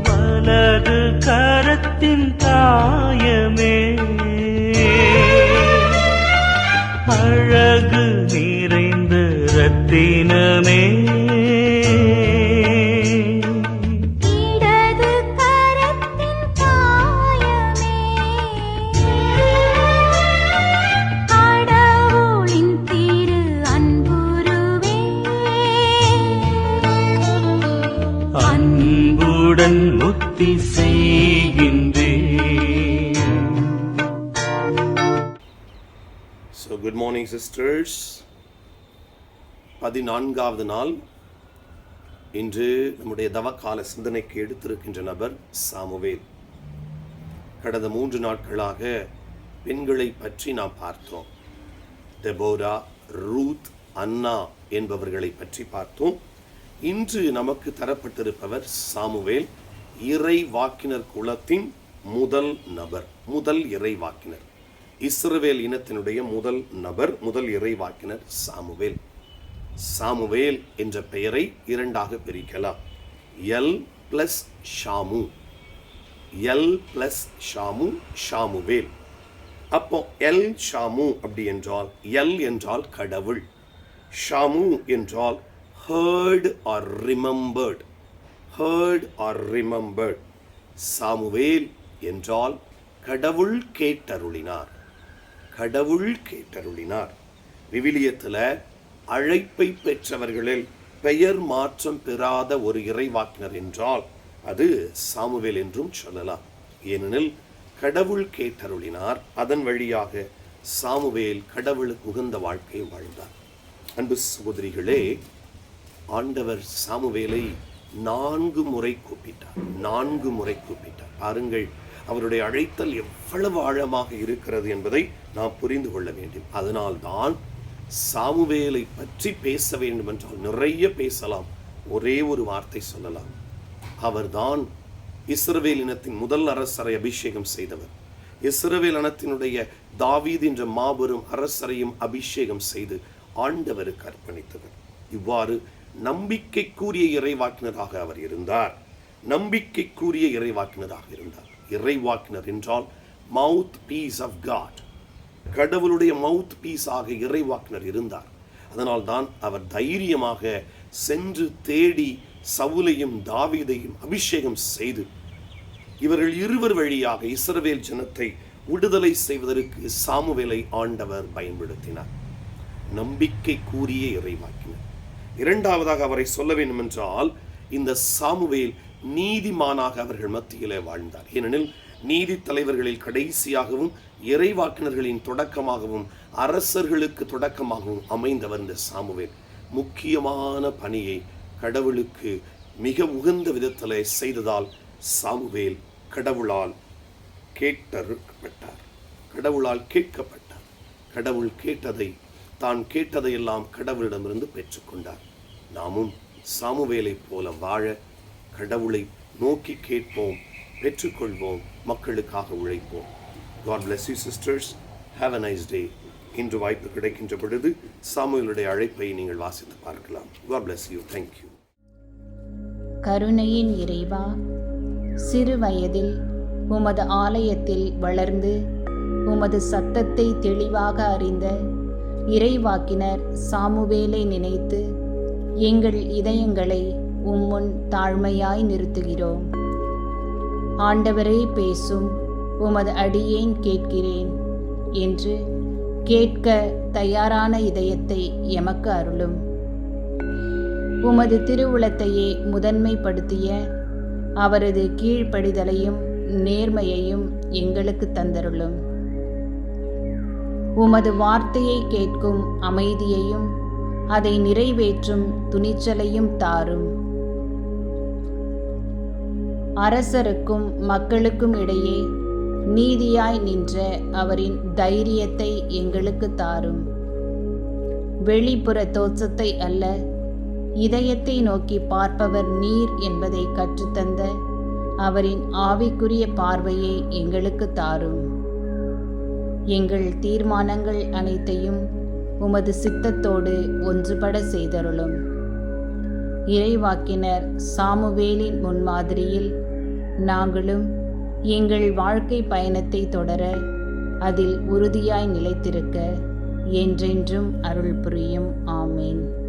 வலது கரத்தின் தாயமே, அழகு நிறைந்த ரத்தினமே, இடது கரத்தின் தாயமே, கடவுளின் திரு அன்புருவே, அன்புடன் முத்தி செய்கின்றேன். So good morning sisters. 14வது நாள். இன்று நம்முடைய தவக்கால சிந்தனைக்கு எடுத்திருக்கின்ற நபர் சாமுவேல். கடந்த 3 நாட்களாக பெண்களை பற்றி நாம் பார்த்தோம். தெபோரா, ரூத், அன்னா என்பவர்களை பற்றி பார்த்தோம். இன்று நமக்கு தரப்பட்டிருப்பவர் சாமுவேல், இறை வாக்கினர் குலத்தின் முதல் நபர், முதல் இறை வாக்கினர். இஸ்ரவேல் இனத்தினுடைய முதல் நபர், முதல் இறைவாக்கினர் சாமுவேல். சாமுவேல் என்ற பெயரை 2ஆக பிரிக்கலாம். எல் பிளஸ் ஷாமு, எல் பிளஸ் ஷாமு, ஷாமுவேல். அப்போ எல் ஷாமு அப்படி என்றால், எல் என்றால் கடவுள், ஷாமு என்றால் heard or remembered, heard or remembered. Samuel என்றால் கடவுள் கேட்டருளினார், கடவுள் கேட்டருளினார். விவிலியத்தில் அழைப்பை பெற்றவர்களில் பெயர் மாற்றம் பெறாத ஒரு இறைவாக்கினர் என்றால் அது சாமுவேல் என்றும் சொல்லலாம். ஏனெனில் கடவுள் கேட்டருளினார், அதன் வழியாக சாமுவேல் கடவுளுக்கு உகந்த வாழ்க்கை வாழ்ந்தார். அன்பு சகோதரிகளே, ஆண்டவர் சாமுவேலை 4 முறை கூப்பிட்டார், 4 முறை கூப்பிட்டார். பாருங்கள், அவருடைய அழைத்தல் எவ்வளவு ஆழமாக இருக்கிறது என்பதை நாம் புரிந்து கொள்ள வேண்டும். அதனால்தான் சாமுவேலை பற்றி பேச வேண்டும் என்றால் நிறைய பேசலாம். ஒரே ஒரு வார்த்தை சொல்லலாம். அவர்தான் இஸ்ரவேல் இனத்தின் முதல் அரசரை அபிஷேகம் செய்தவர். இஸ்ரவேல் இனத்தினுடைய தாவீது என்ற மாபெரும் அரசரையும் அபிஷேகம் செய்து ஆண்டவருக்கு அர்ப்பணித்தவர். இவ்வாறு நம்பிக்கைக்குரிய இறைவாக்கினராக அவர் இருந்தார். நம்பிக்கைக்குரிய இறைவாக்கினராக இருந்தார். இறைவாக்கினர் என்றால் மவுத் பீஸ் ஆஃப் காட், கடவுளுடைய மவுத் பீஸ் ஆக இறைவாக்கினர் இருந்தார். அதனால் தான் அவர் தைரியமாக சென்று தேடி சவுலையும் தாவீதையும் அபிஷேகம் செய்து இவர்கள் இருவர் வழியாக இஸ்ரவேல் ஜனத்தை விடுதலை செய்வதற்கு சாமுவேலை ஆண்டவர் பயன்படுத்தினார். நம்பிக்கைக்குரிய இறைவாக்கினர். 2ஆவதாக அவரை சொல்ல வேண்டும் என்றால், இந்த சாமுவேல் நீதிமானாக அவர்கள் மத்தியிலே வாழ்ந்தார். ஏனெனில் நீதி தலைவர்களில் கடைசியாகவும் இறைவாக்கினர்களின் தொடக்கமாகவும் அரசர்களுக்கு தொடக்கமாகவும் அமைந்தவர் இந்த சாமுவேல். முக்கியமான பணியை கடவுளுக்கு மிக உகந்த விதத்திலே செய்ததால் சாமுவேல் கடவுளால் கேட்டறுக்கப்பட்டார், கடவுளால் கேட்கப்பட்டார். கடவுள் கேட்டதை, தான் கேட்டதையெல்லாம் கடவுளிடமிருந்து பெற்றுக்கொண்டார். நாமும் சாமுவேலை போல வாழ கடவுளை நோக்கி கேட்போம், பெற்றுக்கொள்வோம், மக்களுக்காக உழைப்போம். God bless you sisters. Have a nice day. இன்று வாய்ப்பு கிடைக்கின்ற பொழுது சாமுவேலுடைய அழைப்பை நீங்கள் வாசித்து பார்க்கலாம். God bless you. Thank you. கருணையின் இறைவா, சிறு வயதில் உமது ஆலயத்தில் வளர்ந்து உமது சத்தத்தை தெளிவாக அறிந்த இறைவாக்கினர் சாமுவேலை நினைத்து எங்கள் இதயங்களை உம்முன் தாழ்மையாய் நிறுத்துகிறோம். ஆண்டவரே, பேசும், உமது அடியேன் கேட்கிறேன் என்று கேட்க தயாரான இதயத்தை எமக்கு அருளும். உமது திருவுளத்தையே முதன்மைப்படுத்திய அவரது கீழ்ப்படிதலையும் நேர்மையையும் எங்களுக்கு தந்தருளும். உமது வார்த்தையை கேட்கும் அமைதியையும் அதை நிறைவேற்றும் துணிச்சலையும் தாரும். அரசருக்கும் மக்களுக்கும் இடையே நீதியாய் நின்ற அவரின் தைரியத்தை எங்களுக்கு தாரும். வெளிப்புற தோற்றத்தை அல்ல, இதயத்தை நோக்கி பார்ப்பவர் நீர் என்பதை கற்றுத்தந்த அவரின் ஆவிக்குரிய பார்வையை எங்களுக்கு தாரும். எங்கள் தீர்மானங்கள் அனைத்தையும் உமது சித்தத்தோடு ஒன்றுபட செய்தருளும். இறைவாக்கினர் சாமுவேலின் முன்மாதிரியில் நாங்களும் எங்கள் வாழ்க்கை பயணத்தை தொடர அதில் உறுதியாய் நிலைத்திருக்க என்றென்றும் அருள் புரியும். ஆமேன்.